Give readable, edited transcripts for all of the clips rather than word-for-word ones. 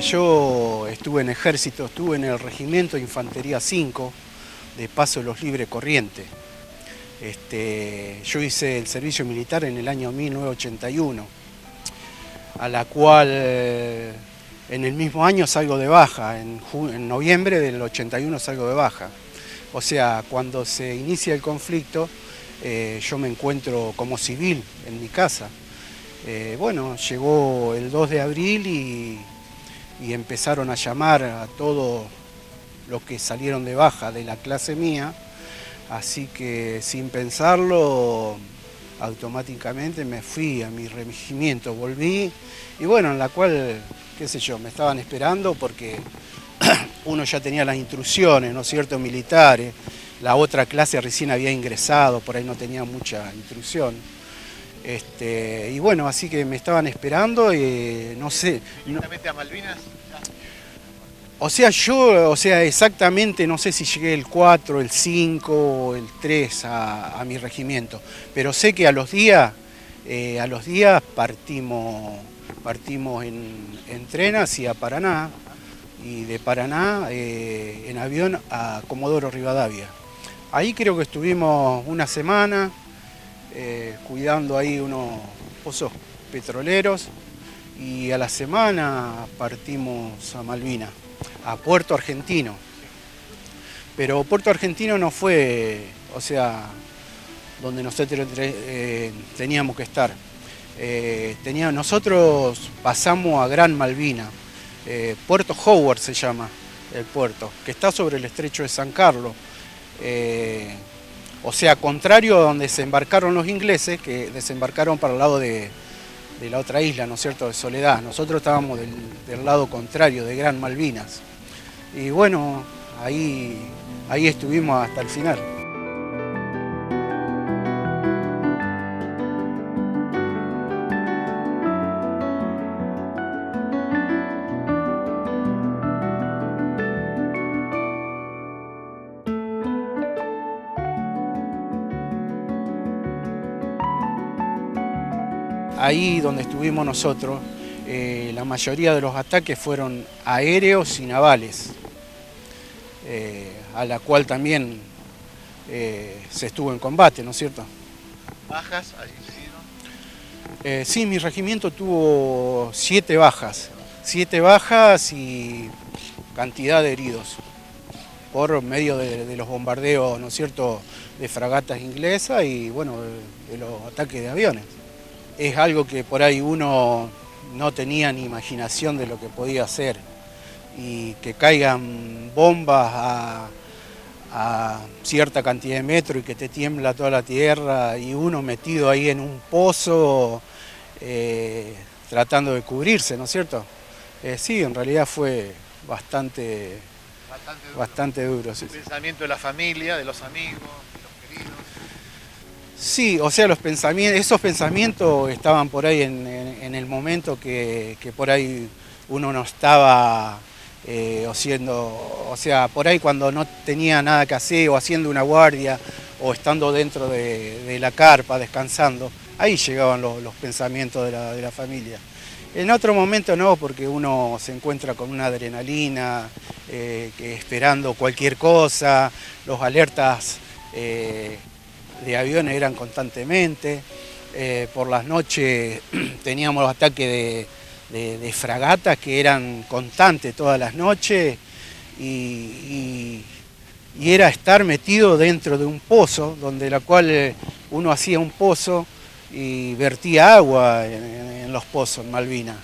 Yo estuve en ejército, estuve en el Regimiento de Infantería 5 de Paso de los Libres Corrientes. Yo hice el servicio militar en el año 1981, a la cual en el mismo año salgo de baja, en noviembre del 81 salgo de baja. O sea, cuando se inicia el conflicto, yo me encuentro como civil en mi casa. Bueno, llegó el 2 de abril y empezaron a llamar a todos los que salieron de baja de la clase mía, así que sin pensarlo, automáticamente me fui a mi regimiento, volví y bueno, en la cual, qué sé yo, me estaban esperando porque uno ya tenía las instrucciones, ¿no es cierto?, militares, la otra clase recién había ingresado, por ahí no tenía mucha instrucción. Y bueno, así que me estaban esperando y no sé. ¿Directamente a Malvinas? O sea, exactamente no sé si llegué el 4, el 5 o el 3 a mi regimiento, pero sé que a los días partimos en tren hacia Paraná y de Paraná en avión a Comodoro Rivadavia. Ahí creo que estuvimos una semana cuidando ahí unos pozos petroleros y a la semana partimos a Malvinas, a Puerto Argentino. Pero Puerto Argentino no fue, o sea, donde nosotros teníamos que estar. Nosotros pasamos a Gran Malvina, Puerto Howard se llama el puerto, que está sobre el estrecho de San Carlos. O sea, contrario a donde se embarcaron los ingleses, que desembarcaron para el lado de la otra isla, ¿no es cierto?, de Soledad. Nosotros estábamos del lado contrario, de Gran Malvinas. Y bueno, ahí estuvimos hasta el final. Ahí donde estuvimos nosotros, la mayoría de los ataques fueron aéreos y navales, a la cual también se estuvo en combate, ¿no es cierto? ¿Bajas? Sí, mi regimiento tuvo 7 bajas y cantidad de heridos por medio de los bombardeos, ¿no es cierto?, de fragatas inglesas y bueno, de los ataques de aviones. Es algo que por ahí uno no tenía ni imaginación de lo que podía hacer. Y que caigan bombas a cierta cantidad de metros y que te tiembla toda la tierra y uno metido ahí en un pozo tratando de cubrirse, ¿no es cierto? Sí, en realidad fue bastante duro. Sí. El pensamiento de la familia, de los amigos, de los queridos. Sí, o sea, esos pensamientos estaban por ahí en el momento que por ahí uno no estaba o sea, por ahí cuando no tenía nada que hacer o haciendo una guardia o estando dentro de la carpa descansando, ahí llegaban los pensamientos de la familia. En otro momento no, porque uno se encuentra con una adrenalina, esperando cualquier cosa, los alertas de aviones eran constantemente, por las noches teníamos los ataques de fragatas que eran constantes todas las noches y era estar metido dentro de un pozo, donde la cual uno hacía un pozo y vertía agua en los pozos en Malvinas,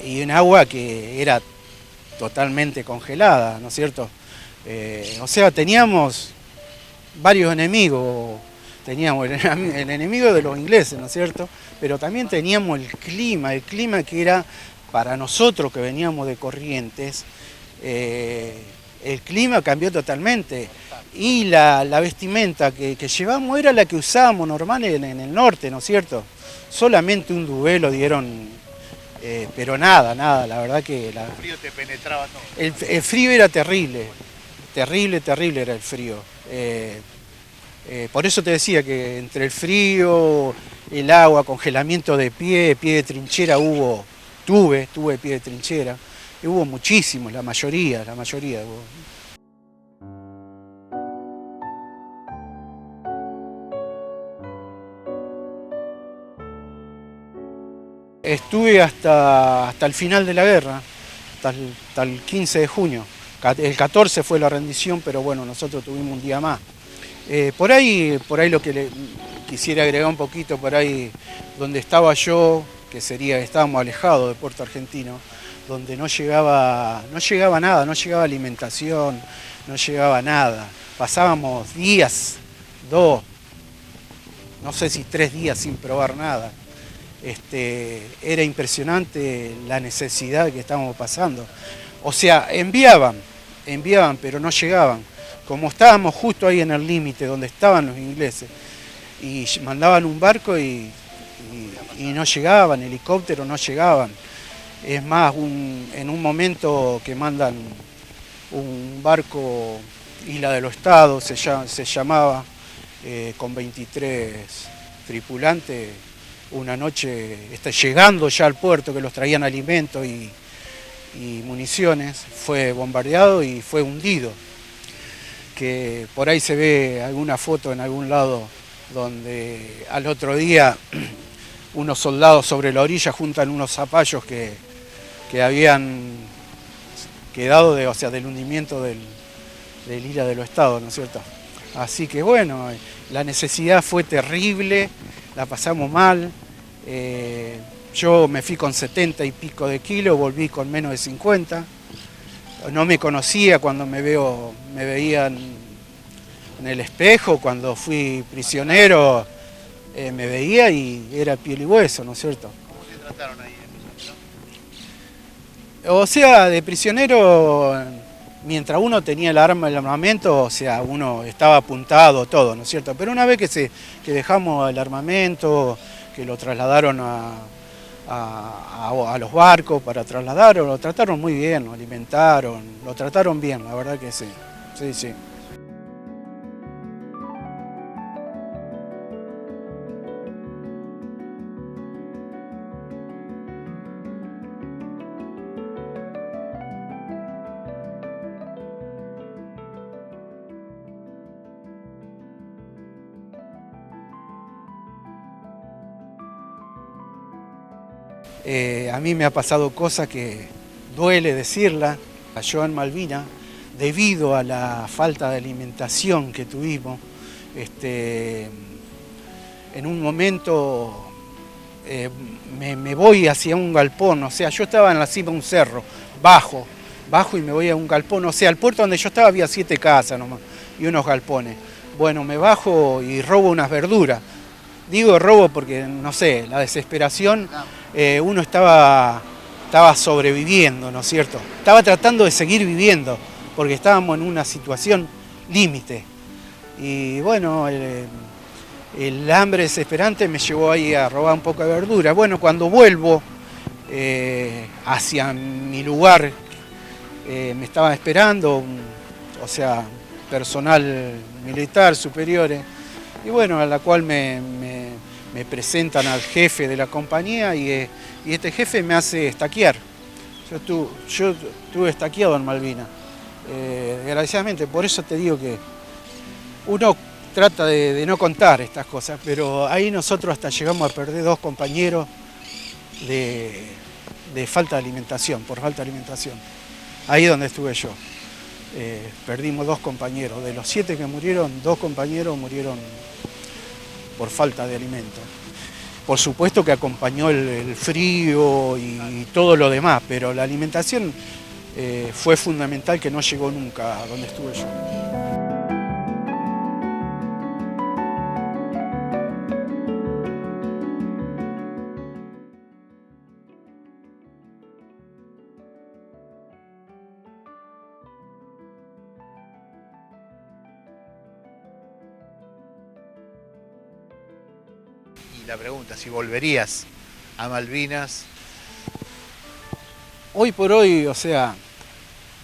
y un agua que era totalmente congelada, ¿no es cierto? O sea, teníamos varios enemigos, teníamos el enemigo de los ingleses, ¿no es cierto? Pero también teníamos el clima que era para nosotros que veníamos de Corrientes, el clima cambió totalmente y la vestimenta que llevamos era la que usábamos normal en el norte, ¿no es cierto? Solamente un duelo dieron, pero nada, la verdad que... El frío te penetraba todo. El frío era terrible era el frío. Por eso te decía que entre el frío, el agua, congelamiento de pie de trinchera tuve pie de trinchera. Y hubo muchísimos, la mayoría hubo. Estuve hasta el final de la guerra, hasta el 15 de junio. El 14 fue la rendición, pero bueno, nosotros tuvimos un día más. Por ahí lo que quisiera agregar un poquito, por ahí donde estaba yo, que estábamos alejados de Puerto Argentino, donde no llegaba nada, no llegaba alimentación, no llegaba nada. Pasábamos días, 2, no sé si 3 días sin probar nada. Era impresionante la necesidad que estábamos pasando. O sea, enviaban, pero no llegaban. Como estábamos justo ahí en el límite donde estaban los ingleses, y mandaban un barco y no llegaban, helicópteros no llegaban. Es más, en un momento que mandan un barco Isla de los Estados, se llamaba, con 23 tripulantes, una noche llegando ya al puerto, que los traían alimentos y municiones, fue bombardeado y fue hundido. Que por ahí se ve alguna foto en algún lado donde al otro día unos soldados sobre la orilla juntan unos zapallos que habían quedado del hundimiento del Isla de los Estados, ¿no es cierto? Así que bueno, la necesidad fue terrible, la pasamos mal. Yo me fui con 70 y pico de kilos, volví con menos de 50. No me conocía cuando me veían en el espejo, cuando fui prisionero, me veía y era piel y hueso, ¿no es cierto? ¿Cómo te trataron ahí? O sea, de prisionero, mientras uno tenía el armamento, o sea, uno estaba apuntado, todo, ¿no es cierto? Pero una vez que dejamos el armamento, que lo trasladaron a los barcos para trasladarlo, lo trataron muy bien, lo alimentaron, lo trataron bien, la verdad que sí, sí. A mí me ha pasado cosas que duele decirla. Yo en Malvinas, debido a la falta de alimentación que tuvimos, en un momento me voy hacia un galpón, o sea, yo estaba en la cima de un cerro, bajo y me voy a un galpón, o sea, el puerto donde yo estaba había 7 casas nomás y unos galpones. Bueno, me bajo y robo unas verduras. Digo robo porque, no sé, la desesperación, uno estaba sobreviviendo, ¿no es cierto? Estaba tratando de seguir viviendo, porque estábamos en una situación límite. Y bueno, el hambre desesperante me llevó ahí a robar un poco de verdura. Bueno, cuando vuelvo hacia mi lugar, me estaban esperando, o sea, personal militar, superiores, y bueno, a la cual me presentan al jefe de la compañía y este jefe me hace estaquear. Yo estuve estaqueado en Malvinas, desgraciadamente, por eso te digo que uno trata de no contar estas cosas, pero ahí nosotros hasta llegamos a perder 2 compañeros de falta de alimentación, por falta de alimentación. Ahí donde estuve yo. Perdimos 2 compañeros. De los 7 que murieron, 2 compañeros murieron por falta de alimento. Por supuesto que acompañó el frío y todo lo demás, pero la alimentación fue fundamental, que no llegó nunca a donde estuve yo. Y la pregunta, si volverías a Malvinas. Hoy por hoy, o sea,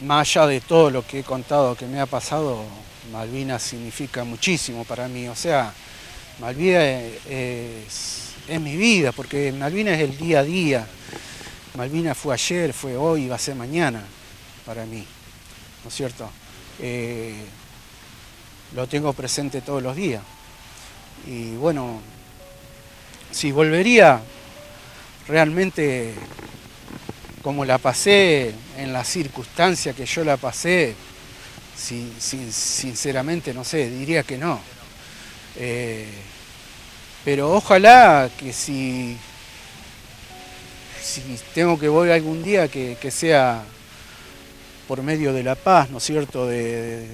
más allá de todo lo que he contado que me ha pasado, Malvinas significa muchísimo para mí. O sea, Malvinas es mi vida, porque Malvinas es el día a día. Malvinas fue ayer, fue hoy, va a ser mañana para mí, ¿no es cierto? Lo tengo presente todos los días. Y bueno, si volvería realmente como la pasé, en la circunstancia que yo la pasé, sinceramente no sé, diría que no. Pero ojalá que si tengo que volver algún día, que sea por medio de la paz, ¿no es cierto? De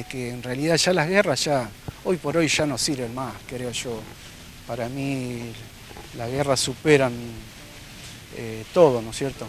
que en realidad ya las guerras ya, hoy por hoy ya no sirven más, creo yo. Para mí las guerras superan todo, ¿no es cierto?